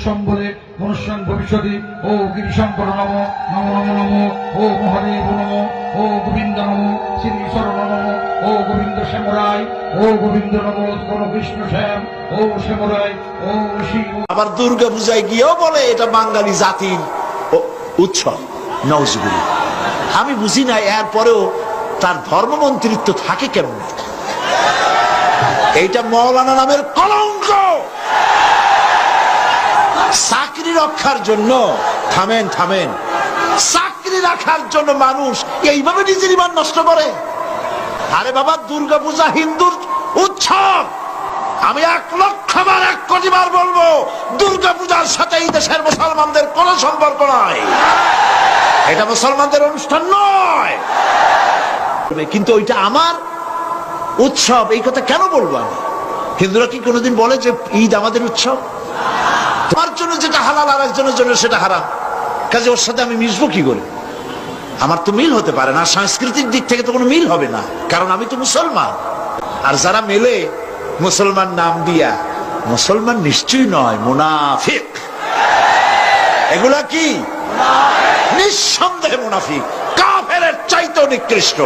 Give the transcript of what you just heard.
সম্বলে মনুষ্যং ভবিষ্যতি। ও গিরিশঙ্কর নম, নম নম নম। ও মহাদেব নম, ও গোবিন্দ নম, শ্রী শরণ নম। ও গোবিন্দ শ্যামরায়, ও গোবিন্দ নম, কোন কৃষ্ণ শ্যাম। ও শ্যামরায়, ও শিব। আবার দুর্গা পূজায় গিয়েও বলে এটা বাঙালি জাতির উৎসব। নওজুবিল্লাহ। আমি বুঝি না এরপরেও তার ধর্মমন্ত্রিত্ব থাকে কেমন। এইটা মৌলানা নামের কলঙ্ক। চাকরি রক্ষার জন্য থামেন, চাকরি রাখার জন্য মানুষ এইভাবে নিজের ইমান নষ্ট করে। আরে বাবা, দুর্গা পূজা হিন্দুর উৎসব। আমি 1,00,000 বার 1 কোটি বার বলবো, দুর্গা পূজার সাথে এই দেশের মুসলমানদের কোনো সম্পর্ক নাই। এটা মুসলমানদের অনুষ্ঠান নয়। কিন্তু ওইটা আমার উৎসব, এই কথা কেন বলবো আমি? হিন্দুরা কি কোনোদিন বলে যে ঈদ আমাদের উৎসব? তোমার জন্য যেটা হালাল আর একজনের জন্য সেটা হারাম, কাজে ওর সাথে আমি মিশবো কি করে? আমার তো মিল হতে পারে না, সাংস্কৃতিক দিক থেকে তো কোনো মিল হবে না, কারণ আমি তো মুসলমান। আর যারা মেলে মুসলমান নাম দিয়া, মুসলমান নিশ্চয়ই নয়, মুনাফিক। এগুলা কি? নিঃসন্দেহে মুনাফিক, কাফেরের চাইতেও নিকৃষ্ট।